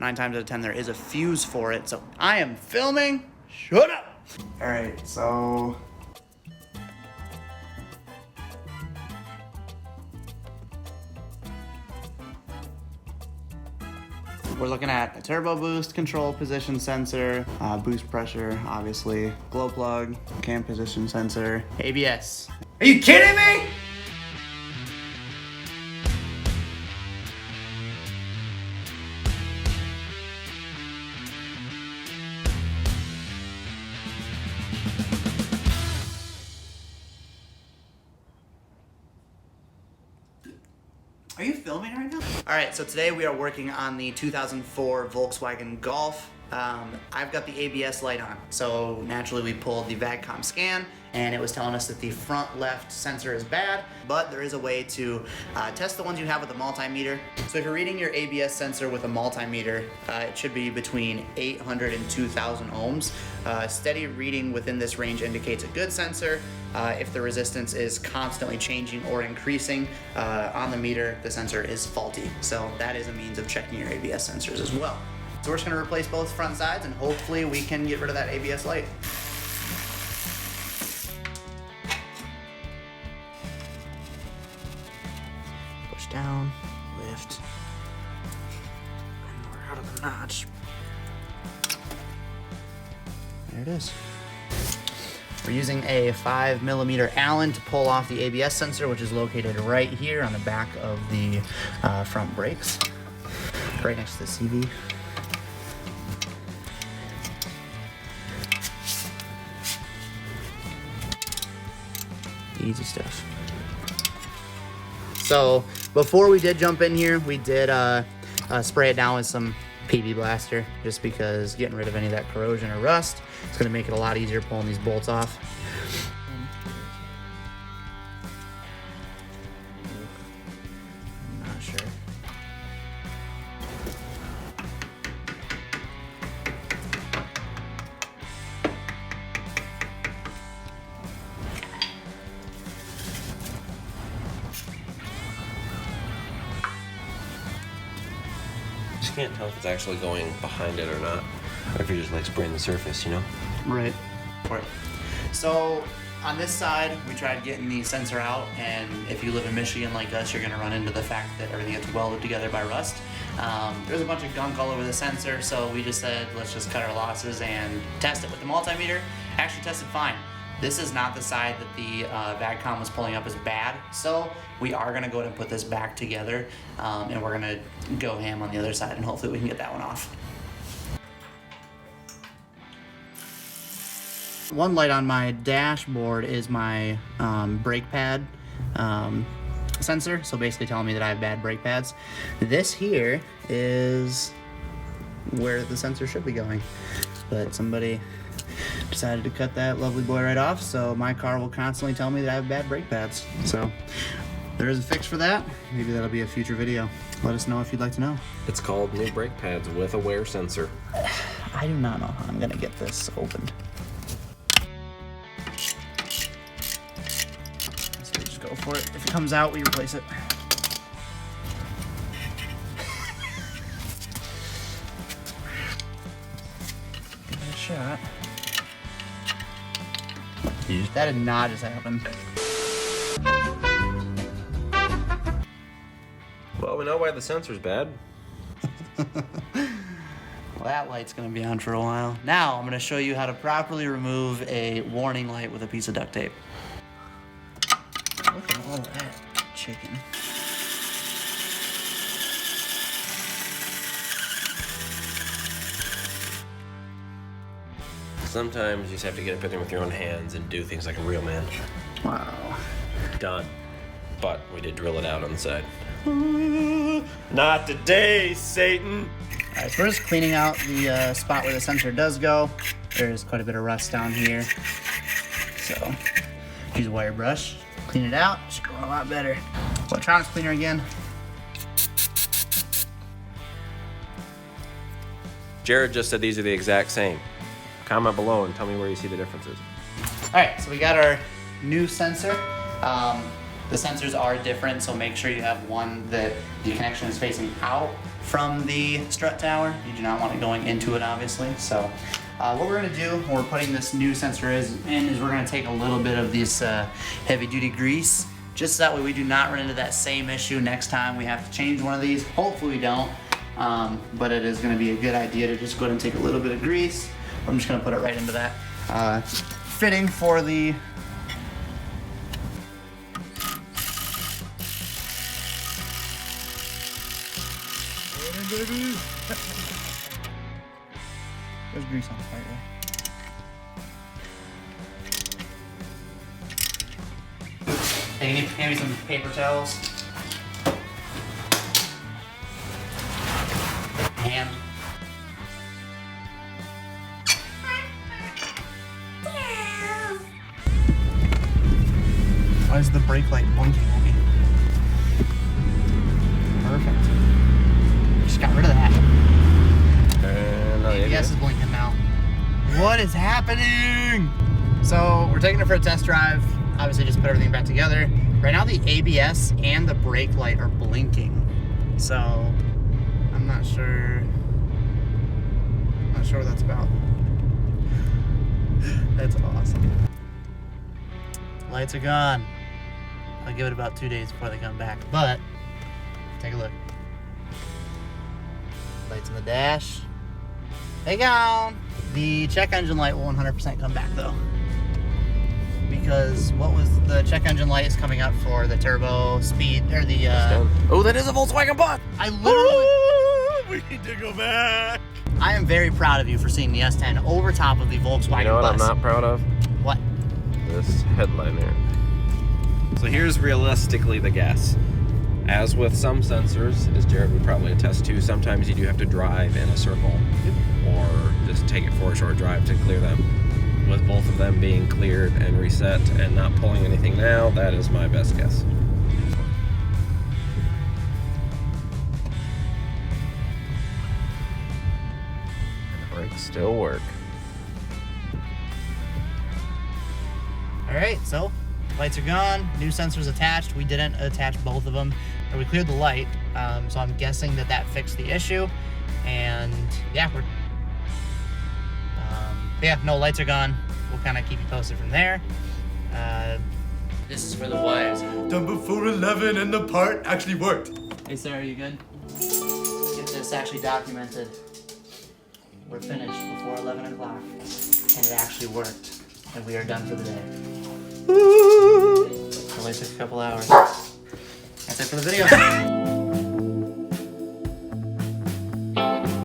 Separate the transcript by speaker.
Speaker 1: 9 times out of 10 there is a fuse for it. So I am filming. Shut up. All right, so we're looking at a turbo boost, control position sensor, boost pressure, obviously, glow plug, cam position sensor, ABS. Are you kidding me? Are you filming right now? All right, so today we are working on the 2004 Volkswagen Golf. I've got the ABS light on, so naturally we pulled the VAGCOM scan, and it was telling us that the front left sensor is bad, but there is a way to test the ones you have with a multimeter. So if you're reading your ABS sensor with a multimeter, it should be between 800 and 2000 ohms. Steady reading within this range indicates a good sensor. If the resistance is constantly changing or increasing on the meter, the sensor is faulty. So that is a means of checking your ABS sensors as well. So we're just gonna replace both front sides and hopefully we can get rid of that ABS light. Push down, lift, and we're out of the notch. There it is. We're using a 5mm Allen to pull off the ABS sensor, which is located right here on the back of the front brakes, right next to the CV. Easy stuff. So before we did jump in here, we did spray it down with some PB Blaster, just because getting rid of any of that corrosion or rust, it's going to make it a lot easier pulling these bolts off. I'm not sure.
Speaker 2: You can't tell if it's actually going behind it or not, or if you're just like spraying the surface, you know?
Speaker 1: Right. So on this side, we tried getting the sensor out, and if you live in Michigan like us, you're gonna run into the fact that everything gets welded together by rust. There's a bunch of gunk all over the sensor, so we just said, let's just cut our losses and test it with the multimeter. Actually tested fine. This is not the side that the VAGCOM was pulling up as bad, so we are gonna go ahead and put this back together, and we're gonna go ham on the other side, and hopefully we can get that one off. One light on my dashboard is my brake pad sensor, so basically telling me that I have bad brake pads. This here is where the sensor should be going, but somebody decided to cut that lovely boy right off, so my car will constantly tell me that I have bad brake pads. So there is a fix for that. Maybe that'll be a future video. Let us know if you'd like to know.
Speaker 2: It's called new brake pads with a wear sensor.
Speaker 1: I do not know how I'm gonna get this opened. So we just go for it. If it comes out, we replace it. Give it a shot. That did not just happen.
Speaker 2: Well, we know why the sensor's bad.
Speaker 1: Well, that light's gonna be on for a while. Now, I'm gonna show you how to properly remove a warning light with a piece of duct tape. Look at all that chicken.
Speaker 2: Sometimes you just have to get up in there with your own hands and do things like a real man.
Speaker 1: Wow.
Speaker 2: Done. But we did drill it out on the side. Not today, Satan!
Speaker 1: Alright, so we're just cleaning out the spot where the sensor does go. There's quite a bit of rust down here. So, use a wire brush, clean it out, should go a lot better. Electronics cleaner again.
Speaker 2: Jared just said these are the exact same. Comment below and tell me where you see the differences.
Speaker 1: Alright, so we got our new sensor. The sensors are different, so make sure you have one that the connection is facing out from the strut tower. You do not want it going into it, obviously. So what we're gonna do when we're putting this new sensor is we're gonna take a little bit of this heavy duty grease, just so that way we do not run into that same issue next time we have to change one of these. Hopefully we don't, but it is gonna be a good idea to just go ahead and take a little bit of grease. I'm just gonna put it right into that fitting for the there's grease on it right there. Hey, hand me some paper towels. Hand. Why is the brake light blinking at me? Perfect. Just got rid of that. ABS is blinking now. What is happening? So we're taking it for a test drive. Obviously just put everything back together. Right now the ABS and the brake light are blinking. So I'm not sure what that's about. That's awesome. Lights are gone. I'll give it about 2 days before they come back, but take a look. Lights in the dash. They gone. The check engine light will 100% come back though. Because what was the check engine light is coming up for the turbo speed, or the
Speaker 2: oh, that is a Volkswagen bus!
Speaker 1: I literally
Speaker 2: we need to go back.
Speaker 1: I am very proud of you for seeing the S10 over top of the Volkswagen
Speaker 2: You know what
Speaker 1: bus.
Speaker 2: I'm not proud of?
Speaker 1: What?
Speaker 2: This headliner. So here's realistically the guess. As with some sensors, as Jared would probably attest to, sometimes you do have to drive in a circle or just take it for a short drive to clear them. With both of them being cleared and reset and not pulling anything now, that is my best guess. The brakes still work.
Speaker 1: Alright, so lights are gone, new sensors attached. We didn't attach both of them, or we cleared the light, so I'm guessing that fixed the issue. And yeah, no, lights are gone. We'll kind of keep you posted from there. This is for the wives.
Speaker 3: Done before 11 and the part actually worked.
Speaker 1: Hey Sarah, you good? Get this actually documented. We're finished before 11 o'clock, and it actually worked, and we are done for the day. Only took a couple hours. That's it for the video.